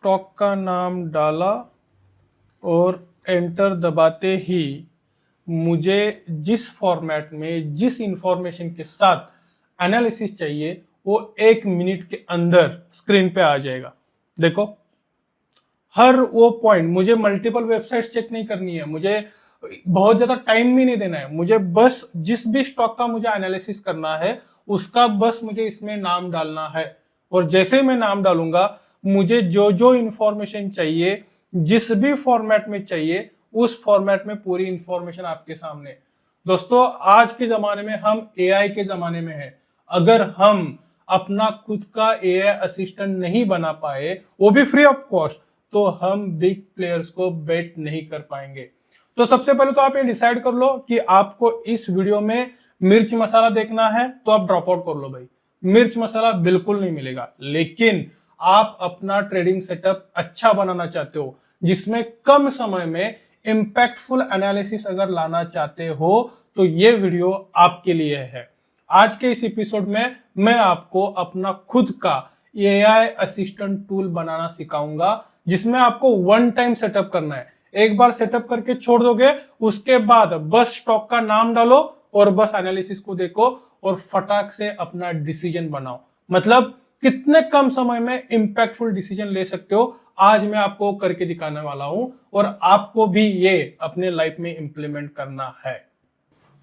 Stock का नाम डाला और एंटर दबाते ही मुझे जिस फॉर्मेट में जिस इंफॉर्मेशन के साथ एनालिसिस चाहिए वो 1 मिनट के अंदर स्क्रीन पे आ जाएगा। देखो, हर वो पॉइंट, मुझे मल्टीपल वेबसाइट्स चेक नहीं करनी है, मुझे बहुत ज्यादा टाइम भी नहीं देना है, मुझे बस जिस भी स्टॉक का मुझे एनालिसिस करना है उसका बस मुझे इसमें नाम डालना है। और जैसे ही मैं नाम डालूंगा मुझे जो जो इंफॉर्मेशन चाहिए जिस भी फॉर्मेट में चाहिए उस फॉर्मेट में पूरी इंफॉर्मेशन आपके सामने। दोस्तों, आज के जमाने में हम एआई के जमाने में हैं। अगर हम अपना खुद का एआई असिस्टेंट नहीं बना पाए, वो भी फ्री ऑफ कॉस्ट, तो हम बिग प्लेयर्स को बेट नहीं कर पाएंगे। तो सबसे पहले तो आप ये डिसाइड कर लो कि आपको इस वीडियो में मिर्च मसाला देखना है, तो आप ड्रॉप आउट कर लो भाई। मिर्च मसाला बिल्कुल नहीं मिलेगा। लेकिन आप अपना ट्रेडिंग सेटअप अच्छा बनाना चाहते हो जिसमें कम समय में इंपैक्टफुल एनालिसिस अगर लाना चाहते हो तो ये वीडियो आपके लिए है। आज के इस एपिसोड में मैं आपको अपना खुद का एआई असिस्टेंट टूल बनाना सिखाऊंगा जिसमें आपको वन टाइम सेटअप करना है। एक बार सेटअप करके छोड़ दोगे, उसके बाद बस स्टॉक का नाम डालो और बस एनालिसिस को देखो और फटाक से अपना डिसीजन बनाओ। मतलब कितने कम समय में इंपैक्टफुल डिसीजन ले सकते हो, आज मैं आपको करके दिखाने वाला हूं और आपको भी ये अपने लाइफ में इंप्लीमेंट करना है।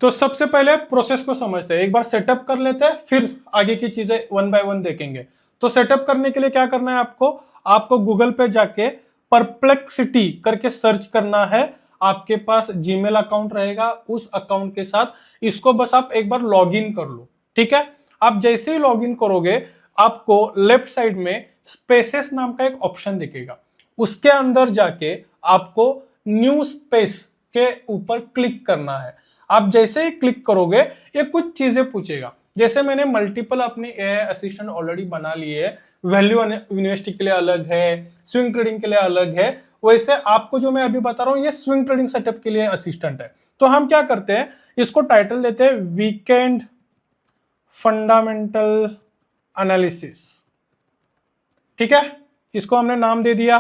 तो सबसे पहले प्रोसेस को समझते हैं, एक बार सेटअप कर लेते हैं, फिर आगे की चीजें वन बाय वन देखेंगे। तो सेटअप करने के लिए क्या करना है आपको गूगल पे जाके परप्लेक्सिटी करके सर्च करना है। आपके पास जीमेल अकाउंट रहेगा, उस अकाउंट के साथ इसको बस आप एक बार लॉग इन कर लो। ठीक है, आप जैसे ही लॉग इन करोगे आपको लेफ्ट साइड में स्पेसेस नाम का एक ऑप्शन दिखेगा। उसके अंदर जाके आपको न्यू स्पेस के ऊपर क्लिक करना है। आप जैसे ही क्लिक करोगे ये कुछ चीजें पूछेगा। जैसे मैंने मल्टीपल अपनी एआई असिस्टेंट ऑलरेडी बना लिए है, वैल्यू यूनिवर्सिटी के लिए अलग है, स्विंग ट्रेडिंग के लिए अलग है, वैसे आपको जो मैं अभी बता रहा हूं ये स्विंग ट्रेडिंग सेटअप के लिए असिस्टेंट है। तो हम क्या करते हैं, इसको टाइटल देते हैं वीकेंड फंडामेंटल एनालिसिस। ठीक है, इसको हमने नाम दे दिया।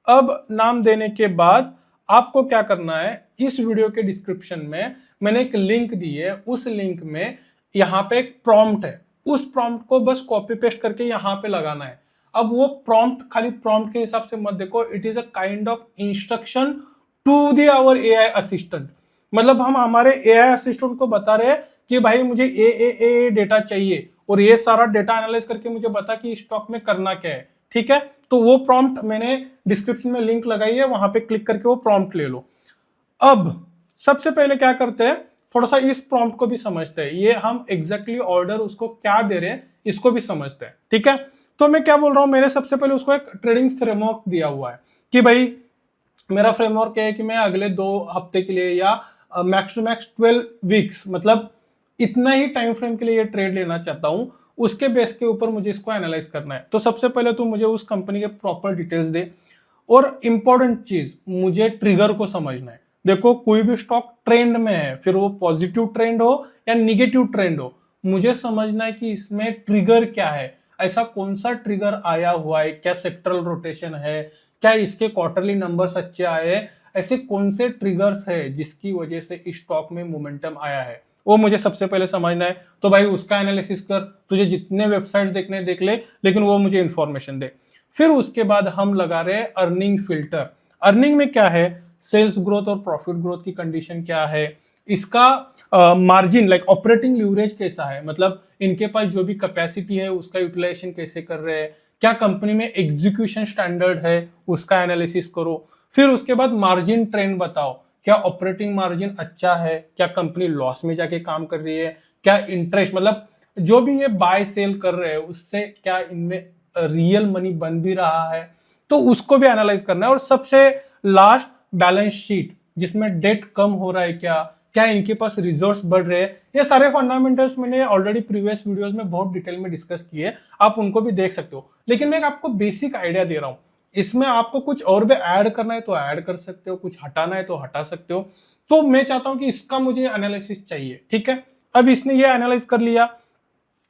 अब नाम देने के बाद आपको क्या करना है, इस वीडियो के डिस्क्रिप्शन में मैंने एक लिंक दी है, उस लिंक में यहाँ पे एक प्रॉम्प्ट है, उस प्रॉम्प्ट को बस कॉपी पेस्ट करके यहाँ पे लगाना है। अब वो प्रॉम्प्ट खाली प्रॉम्प्ट के हिसाब से मत देखो, it is a kind of instruction to the our AI assistant. मतलब हम हमारे एआई असिस्टेंट को बता रहे हैं कि भाई मुझे ए डेटा चाहिए और ये सारा डेटा एनालाइज करके मुझे बता कि स्टॉक में करना क्या है। ठीक है, तो वो प्रॉम्प्ट मैंने डिस्क्रिप्शन में लिंक लगाई है, वहां पे क्लिक करके वो प्रॉम्प्ट ले लो। अब सबसे पहले क्या करते हैं, थोड़ा सा इस प्रॉम्प्ट को भी समझते हैं, ये हम एग्जैक्टली ऑर्डर उसको क्या दे रहे हैं इसको भी समझते हैं। ठीक है, तो मैं क्या बोल रहा हूं, मैंने सबसे पहले उसको एक ट्रेडिंग फ्रेमवर्क दिया हुआ है कि भाई मेरा फ्रेमवर्क है कि मैं अगले 2 हफ्ते के लिए या मैक्स टू मैक्स 12 वीक्स, मतलब इतना ही टाइम फ्रेम के लिए ये ट्रेड लेना चाहता हूं, उसके बेस के ऊपर मुझे इसको एनालाइज करना है। तो सबसे पहले तो मुझे उस कंपनी के प्रॉपर डिटेल्स दे और इंपॉर्टेंट चीज मुझे ट्रिगर को समझना है। देखो, कोई भी स्टॉक ट्रेंड में है, फिर वो पॉजिटिव ट्रेंड हो या निगेटिव ट्रेंड हो, मुझे समझना है कि इसमें ट्रिगर क्या है, ऐसा कौन सा ट्रिगर आया हुआ है, क्या सेक्टरल रोटेशन है, क्या इसके क्वार्टरली नंबर्स अच्छे आए हैं, ऐसे कौन से ट्रिगर्स है जिसकी वजह से इस स्टॉक में मोमेंटम आया है, वो मुझे सबसे पहले समझना है। तो भाई उसका एनालिसिस कर, तुझे जितने वेबसाइट्स देखने देख ले, लेकिन वो मुझे इंफॉर्मेशन दे। फिर उसके बाद हम लगा रहे हैं अर्निंग फिल्टर। अर्निंग में क्या है, सेल्स ग्रोथ और प्रॉफिट ग्रोथ की कंडीशन क्या है, इसका मार्जिन लाइक ऑपरेटिंग लीवरेज कैसा है, मतलब इनके पास जो भी कैपेसिटी है उसका यूटिलाइजेशन कैसे कर रहे हैं, क्या कंपनी में एग्जीक्यूशन स्टैंडर्ड है, उसका एनालिसिस करो। फिर उसके बाद मार्जिन ट्रेंड बताओ, क्या ऑपरेटिंग मार्जिन अच्छा है, क्या कंपनी लॉस में जाके काम कर रही है, क्या इंटरेस्ट, मतलब जो भी ये बाय सेल कर रहे हैं उससे क्या इनमें रियल मनी बन भी रहा है, तो उसको भी एनालाइज करना है। और सबसे लास्ट बैलेंस शीट, जिसमें डेट कम हो रहा है क्या इनके पास रिजर्व्स बढ़ रहे हैं। ये सारे फंडामेंटल्स मैंने ऑलरेडी प्रीवियस वीडियोस में बहुत डिटेल में डिस्कस किए, आप उनको भी देख सकते हो। लेकिन मैं आपको बेसिक आइडिया दे रहा हूं, इसमें आपको कुछ और भी ऐड करना है तो ऐड कर सकते हो, कुछ हटाना है तो हटा सकते हो। तो मैं चाहता हूं कि इसका मुझे एनालिसिस चाहिए। ठीक है, अब इसने ये एनालाइज कर लिया।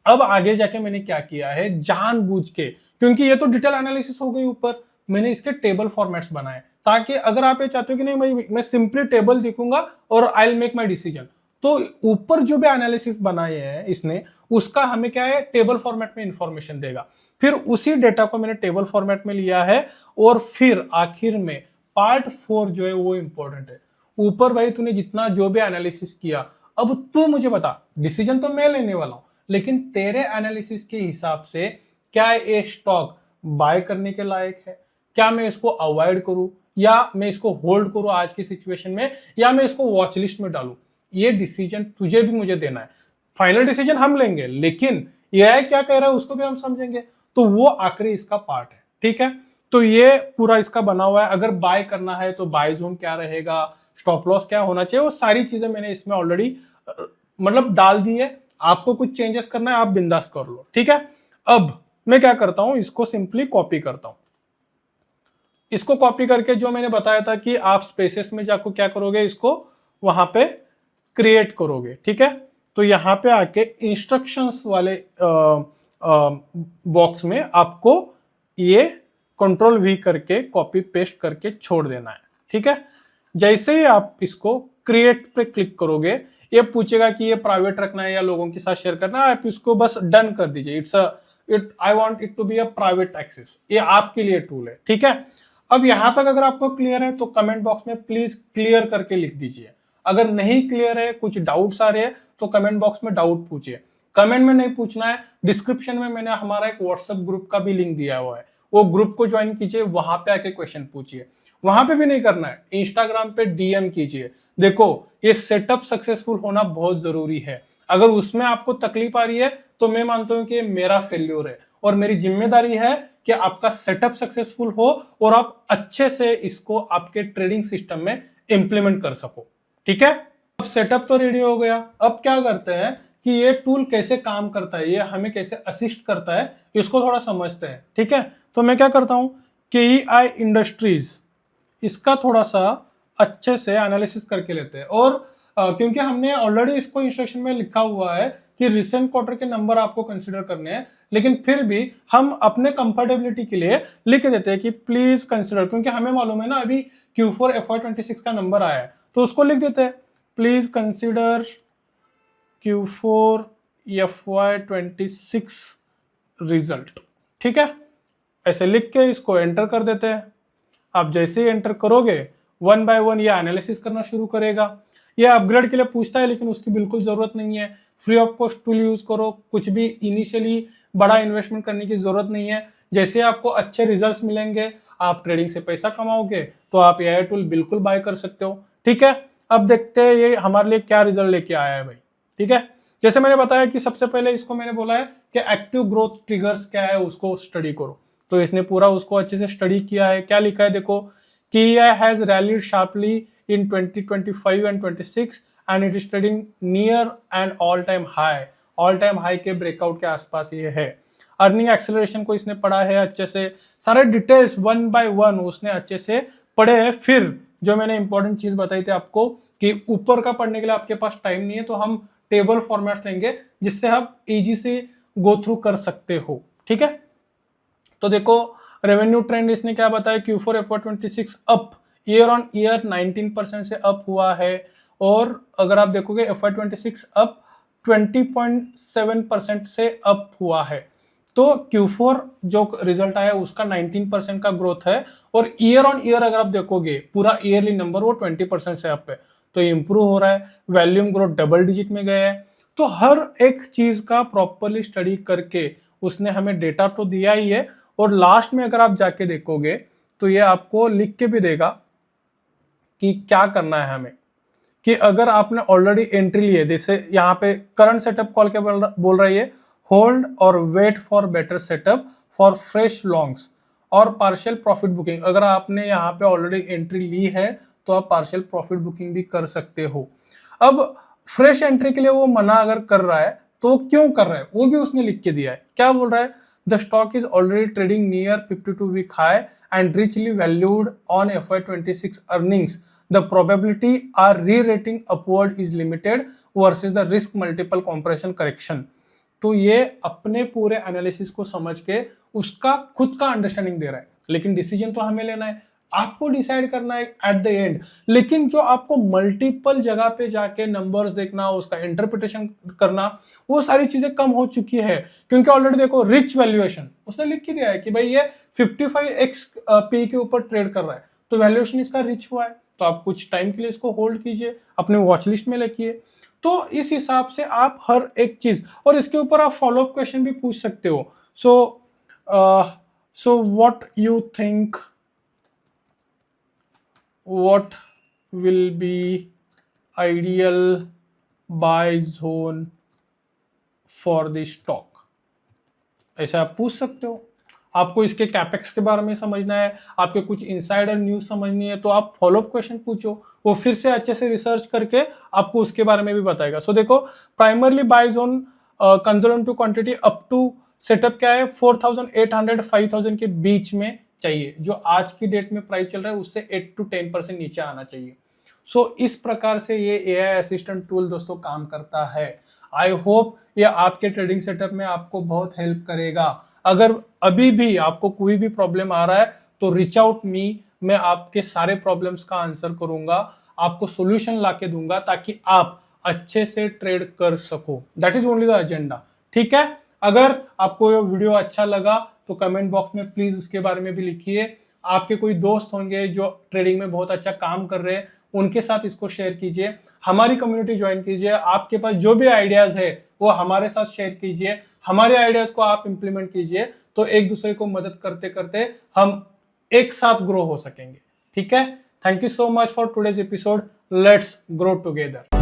अब आगे जाके मैंने क्या किया है, जानबूझ के, क्योंकि ये तो डिटेल एनालिसिस हो गई ऊपर, मैंने इसके टेबल फॉर्मेट्स बनाए, ताकि अगर आप ये चाहते हो कि नहीं मैं सिंपली टेबल दिखूंगा और I will make my decision, तो ऊपर जो भी एनालिसिस बनाए हैं इसने, उसका हमें क्या है, टेबल फॉर्मेट में इंफॉर्मेशन देगा। फिर उसी डेटा को मैंने टेबल फॉर्मेट में लिया है, और फिर आखिर में पार्ट 4 जो है वो इंपॉर्टेंट है। ऊपर भाई तूने जितना जो भी एनालिसिस किया, अब तू मुझे बता, डिसीजन तो मैं लेने वाला हूं, लेकिन तेरे एनालिसिस के हिसाब से क्या ये स्टॉक बाय करने के लायक है, क्या मैं इसको अवॉइड करूं, या मैं इसको होल्ड करूं आज की सिचुएशन में, या मैं इसको वॉच लिस्ट में डालूं। ये डिसीजन तुझे भी मुझे देना है। फाइनल डिसीजन हम लेंगे, लेकिन यह क्या कह रहा है उसको भी हम समझेंगे। तो वो आखिरी इसका पार्ट है, ठीक है। तो ये पूरा इसका बना हुआ है। अगर बाय करना है तो बाय जोन क्या रहेगा, स्टॉप लॉस क्या होना चाहिए, वो सारी चीजें मैंने इसमें ऑलरेडी मतलब डाल दी है। आपको कुछ चेंजेस करना है आप बिंदास कर लो, ठीक है। अब मैं क्या करता हूं, इसको सिंपली कॉपी करता हूं। इसको कॉपी करके जो मैंने बताया था कि आप स्पेसेस में जाकर क्या करोगे, इसको वहां पे क्रिएट करोगे, ठीक है। तो यहां पे आके इंस्ट्रक्शंस वाले बॉक्स में आपको ये कंट्रोल वी करके कॉपी पेस्ट करके छोड़ देना है, ठीक है। जैसे ही आप इसको क्रिएट पे क्लिक करोगे, ये पूछेगा कि ये प्राइवेट रखना है या लोगों के साथ शेयर करना है, आप इसको बस डन कर दीजिए। I want it to be a private access, ये आपके लिए टूल है, ठीक है। अब यहां तक अगर आपको क्लियर है तो कमेंट बॉक्स में प्लीज क्लियर करके लिख दीजिए। अगर नहीं क्लियर है, कुछ डाउट्स आ रहे हैं, तो कमेंट बॉक्स में डाउट पूछिए। कमेंट में नहीं पूछना है, डिस्क्रिप्शन में मैंने हमारा एक व्हाट्सएप ग्रुप का भी लिंक दिया हुआ है, वो ग्रुप को ज्वाइन कीजिए, वहां पे आके क्वेश्चन पूछिए। वहां पे भी नहीं करना है, इंस्टाग्राम पे डीएम कीजिए। देखो ये सेटअप सक्सेसफुल होना बहुत जरूरी है। अगर उसमें आपको तकलीफ आ रही है तो मैं मानता हूं कि ये मेरा फेल्योर है, और मेरी जिम्मेदारी है कि आपका सेटअप सक्सेसफुल हो और आप अच्छे से इसको आपके ट्रेडिंग सिस्टम में इंप्लीमेंट कर सको, ठीक है। अब सेटअप तो रेडी हो गया, अब क्या करते हैं कि ये टूल कैसे काम करता है, ये हमें कैसे असिस्ट करता है, इसको थोड़ा समझते हैं, ठीक है। तो मैं क्या करता हूं, KEI इंडस्ट्रीज, इसका थोड़ा सा अच्छे से एनालिसिस करके लेते हैं। और क्योंकि हमने ऑलरेडी इसको इंस्ट्रक्शन में लिखा हुआ है कि रिसेंट क्वार्टर के नंबर आपको कंसीडर करने हैं, लेकिन फिर भी हम अपने कंफर्टेबिलिटी के लिए लिख देते हैं कि प्लीज कंसीडर, क्योंकि हमें मालूम है ना अभी Q4 FY26 का नंबर आया है, तो उसको लिख देते हैं please consider Q4 FY26 result, ठीक है। ऐसे लिख के इसको एंटर कर देते हैं। आप जैसे ही एंटर करोगे, वन बाय वन ये एनालिसिस करना शुरू करेगा। ये अपग्रेड के लिए पूछता है, लेकिन उसकी बिल्कुल जरूरत नहीं है। Free of cost tool use करो, कुछ भी इनिशियली बड़ा इन्वेस्टमेंट करने की जरूरत नहीं है। जैसे आपको अच्छे रिजल्ट्स मिलेंगे, आप ट्रेडिंग से पैसा कमाओगे, तो आप ये टूल बिल्कुल बाय कर सकते हो, ठीक है। अब देखते हैं ये हमारे लिए क्या रिजल्ट लेके आया है भाई, ठीक है। जैसे मैंने बताया कि सबसे पहले इसको मैंने बोला है कि एक्टिव ग्रोथ ट्रिगर्स क्या है उसको स्टडी करो, तो इसने पूरा उसको अच्छे से स्टडी किया है। क्या लिखा है देखो, KEI has rallied sharply in 2025 and 26 and it is trading near an all time high के ब्रेकआउट के आसपास ये है। अर्निंग एक्सेलरेशन को इसने पढ़ा है अच्छे से, सारे डिटेल्स वन बाय वन उसने अच्छे से पढ़े हैं। फिर जो मैंने इंपॉर्टेंट चीज बताई थी आपको कि ऊपर का पढ़ने के लिए आपके पास टाइम नहीं है, तो हम टेबल फॉर्मेट्स लेंगे जिससे आप इजी से गो थ्रू कर सकते हो, ठीक है। तो देखो रेवेन्यू ट्रेंड इसने क्या बताया, Q4 FY26 up year on year 19% से अप हुआ है, और अगर आप देखोगे FY26 अप 20.7% से अप हुआ है। तो Q4 जो रिजल्ट आया उसका 19% का ग्रोथ है, और ईयर ऑन ईयर अगर आप देखोगे पूरा ईयरली नंबर वो 20% से अप है, तो इंप्रूव हो रहा है। वैल्यूम ग्रोथ डबल डिजिट में गया है। तो हर एक चीज का प्रॉपरली स्टडी करके उसने हमें डेटा तो दिया ही है, और लास्ट में अगर आप जाके देखोगे तो ये आपको लिख के भी देगा कि क्या करना है हमें, कि अगर आपने ऑलरेडी एंट्री ली है, जैसे यहाँ पे करंट सेटअप कॉल के बोल रही है, होल्ड और wait for better setup for fresh longs और पार्शियल प्रॉफिट बुकिंग। अगर आपने यहाँ पे ऑलरेडी एंट्री ली है तो आप पार्शियल प्रॉफिट बुकिंग भी कर सकते हो। अब फ्रेश एंट्री के लिए वो मना अगर कर रहा है तो क्यों कर रहा है वो भी उसने लिख के दिया है। क्या बोल रहा है, the stock is already trading near 52 week high and richly valued on FY26 earnings, the probability are re-rating upward is limited versus the risk multiple compression correction। तो ये अपने पूरे एनालिसिस को समझ के उसका खुद का अंडरस्टैंडिंग दे रहा है, लेकिन डिसीजन तो हमें लेना है, आपको डिसाइड करना है एट द एंड। लेकिन जो आपको मल्टीपल जगह पे जाके नंबर्स देखना, उसका इंटरप्रिटेशन करना, वो सारी चीजें कम हो चुकी है, क्योंकि ऑलरेडी देखो रिच वैल्यूएशन उसने लिख के दिया है कि भाई ये 55x पी के ऊपर ट्रेड कर रहा है, तो वैल्यूएशन इसका रिच हुआ है, तो आप कुछ टाइम के लिए इसको होल्ड कीजिए, अपने वॉच लिस्ट में रखिए। तो इस हिसाब से आप हर एक चीज, और इसके ऊपर आप फॉलो अप क्वेश्चन भी पूछ सकते हो। So what you think, what will be ideal buy zone for the stock, ऐसे आप पूछ सकते हो। आपको इसके कैपेक्स के बारे में समझना है, आपके कुछ इनसाइडर न्यूज समझनी है, तो आप फॉलो अप क्वेश्चन पूछो, वो फिर से अच्छे से रिसर्च करके आपको उसके बारे में भी बताएगा। सो देखो, primarily buy zone conservative quantity up to setup क्या है, 4800 5000 के बीच में चाहिए, जो आज की डेट में प्राइस चल रहा है उससे 8 to 10% नीचे आना चाहिए। सो इस प्रकार से ये एआई असिस्टेंट टूल दोस्तों काम करता है। आई होप ये आपके ट्रेडिंग सेटअप में आपको बहुत हेल्प करेगा। अगर अभी भी आपको कोई भी प्रॉब्लम आ रहा है तो रीच आउट मी, मैं आपके सारे प्रॉब्लम्स का आंसर करूंगा, आपको सोल्यूशन लाके दूंगा ताकि आप अच्छे से ट्रेड कर सको। That is only the agenda, ठीक है। अगर आपको ये वीडियो अच्छा लगा तो कमेंट बॉक्स में प्लीज उसके बारे में भी लिखिए। आपके कोई दोस्त होंगे जो ट्रेडिंग में बहुत अच्छा काम कर रहे हैं, उनके साथ इसको शेयर कीजिए, हमारी कम्युनिटी ज्वाइन कीजिए। आपके पास जो भी आइडियाज है वो हमारे साथ शेयर कीजिए, हमारे आइडियाज को आप इंप्लीमेंट कीजिए, तो एक दूसरे को मदद करते करते हम एक साथ ग्रो हो सकेंगे, ठीक है। Thank you so much for today's episode, let's grow together.